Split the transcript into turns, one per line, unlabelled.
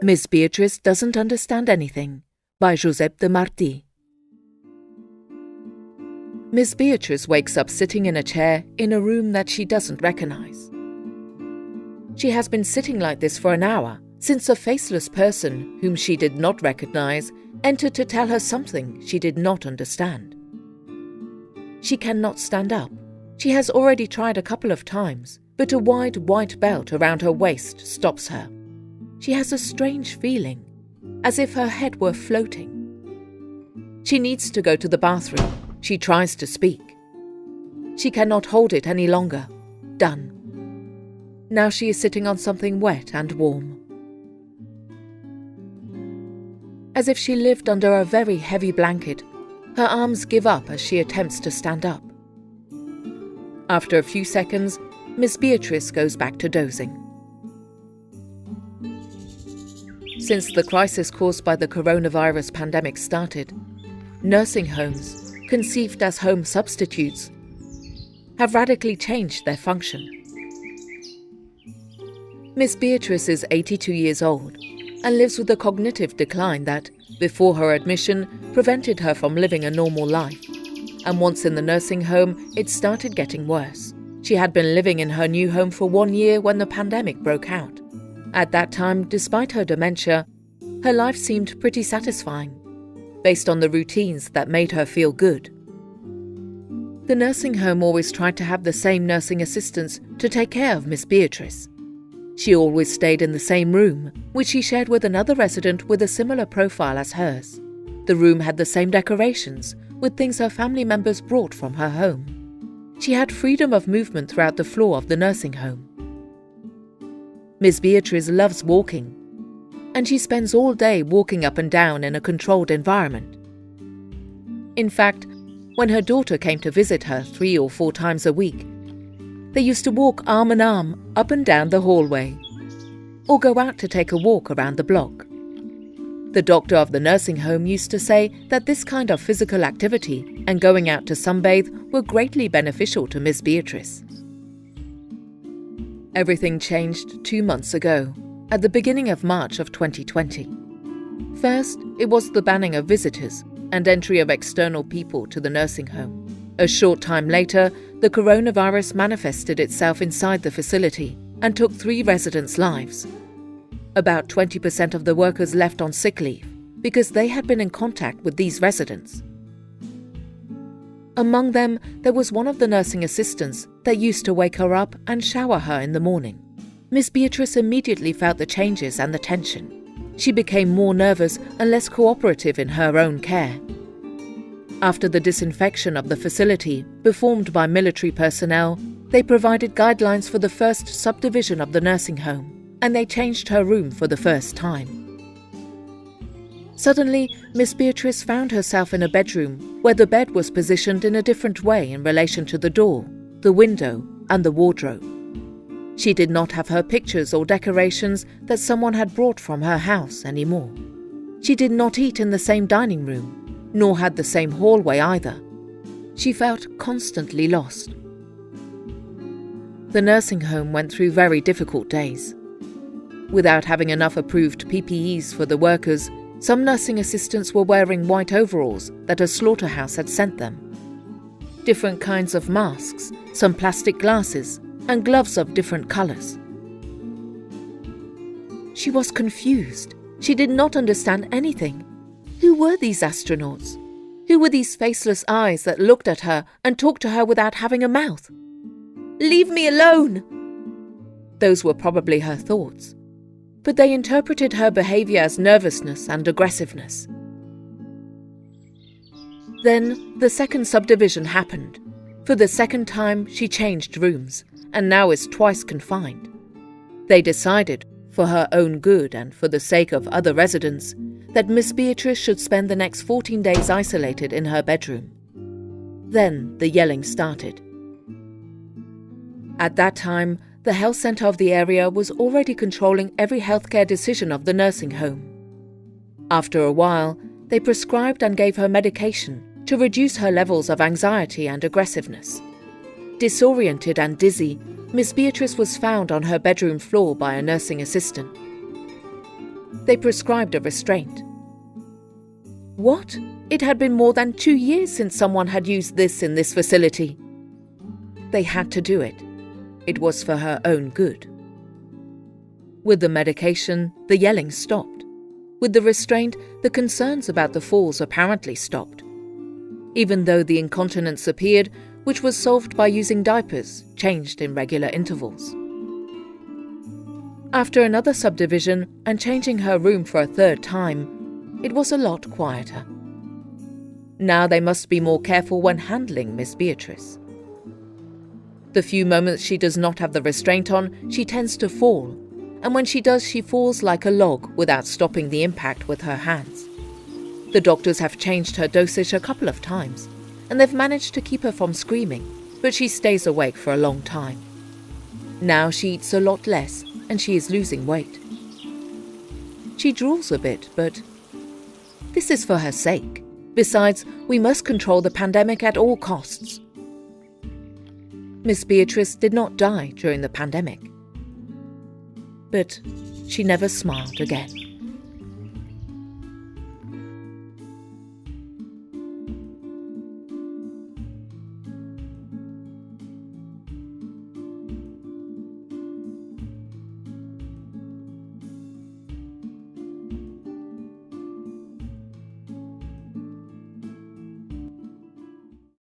Miss Beatriz Doesn't Understand Anything by Josep de Martí. Miss Beatriz wakes up sitting in a chair in a room that she doesn't recognize. She has been sitting like this for an hour since a faceless person whom she did not recognize entered to tell her something she did not understand. She cannot stand up. She has already tried a couple of times, but a wide white belt around her waist stops her. She has a strange feeling, as if her head were floating. She needs to go to the bathroom. She tries to speak. She cannot hold it any longer. Done. Now she is sitting on something wet and warm. As if she lived under a very heavy blanket, her arms give up as she attempts to stand up. After a few seconds, Miss Beatriz goes back to dozing. Since the crisis caused by the coronavirus pandemic started, nursing homes, conceived as home substitutes, have radically changed their function. Miss Beatriz is 82 years old and lives with a cognitive decline that, before her admission, prevented her from living a normal life. And once in the nursing home, it started getting worse. She had been living in her new home for 1 year when the pandemic broke out. At that time, despite her dementia, her life seemed pretty satisfying, based on the routines that made her feel good. The nursing home always tried to have the same nursing assistants to take care of Miss Beatriz. She always stayed in the same room, which she shared with another resident with a similar profile as hers. The room had the same decorations, with things her family members brought from her home. She had freedom of movement throughout the floor of the nursing home. Miss Beatriz loves walking, and she spends all day walking up and down in a controlled environment. In fact, when her daughter came to visit her 3 or 4 times a week, they used to walk arm in arm up and down the hallway, or go out to take a walk around the block. The doctor of the nursing home used to say that this kind of physical activity and going out to sunbathe were greatly beneficial to Miss Beatriz. Everything changed 2 months ago, at the beginning of March of 2020. First, it was the banning of visitors and entry of external people to the nursing home. A short time later, the coronavirus manifested itself inside the facility and took 3 residents' lives. About 20% of the workers left on sick leave because they had been in contact with these residents. Among them, there was one of the nursing assistants that used to wake her up and shower her in the morning. Miss Beatriz immediately felt the changes and the tension. She became more nervous and less cooperative in her own care. After the disinfection of the facility, performed by military personnel, they provided guidelines for the first subdivision of the nursing home, and they changed her room for the first time. Suddenly, Miss Beatriz found herself in a bedroom where the bed was positioned in a different way in relation to the door, the window, and the wardrobe. She did not have her pictures or decorations that someone had brought from her house anymore. She did not eat in the same dining room, nor had the same hallway either. She felt constantly lost. The nursing home went through very difficult days. Without having enough approved PPEs for the workers, some nursing assistants were wearing white overalls that a slaughterhouse had sent them. Different kinds of masks, some plastic glasses, and gloves of different colors. She was confused. She did not understand anything. Who were these astronauts? Who were these faceless eyes that looked at her and talked to her without having a mouth? "Leave me alone!" Those were probably her thoughts, but they interpreted her behavior as nervousness and aggressiveness. Then the second subdivision happened. For the second time, she changed rooms, and now is twice confined. They decided, for her own good and for the sake of other residents, that Miss Beatriz should spend the next 14 days isolated in her bedroom. Then the yelling started. At that time, the health centre of the area was already controlling every healthcare decision of the nursing home. After a while, they prescribed and gave her medication to reduce her levels of anxiety and aggressiveness. Disoriented and dizzy, Miss Beatriz was found on her bedroom floor by a nursing assistant. They prescribed a restraint. What? It had been more than 2 years since someone had used this in this facility. They had to do it. It was for her own good. With the medication, the yelling stopped. With the restraint, the concerns about the falls apparently stopped. Even though the incontinence appeared, which was solved by using diapers, changed in regular intervals. After another subdivision and changing her room for a third time, it was a lot quieter. Now they must be more careful when handling Miss Beatriz. The few moments she does not have the restraint on, she tends to fall, and when she does, she falls like a log without stopping the impact with her hands. The doctors have changed her dosage a couple of times, and they've managed to keep her from screaming, but she stays awake for a long time. Now she eats a lot less, and she is losing weight. She drools a bit, but this is for her sake. Besides, we must control the pandemic at all costs. Miss Beatriz did not die during the pandemic, but she never smiled again.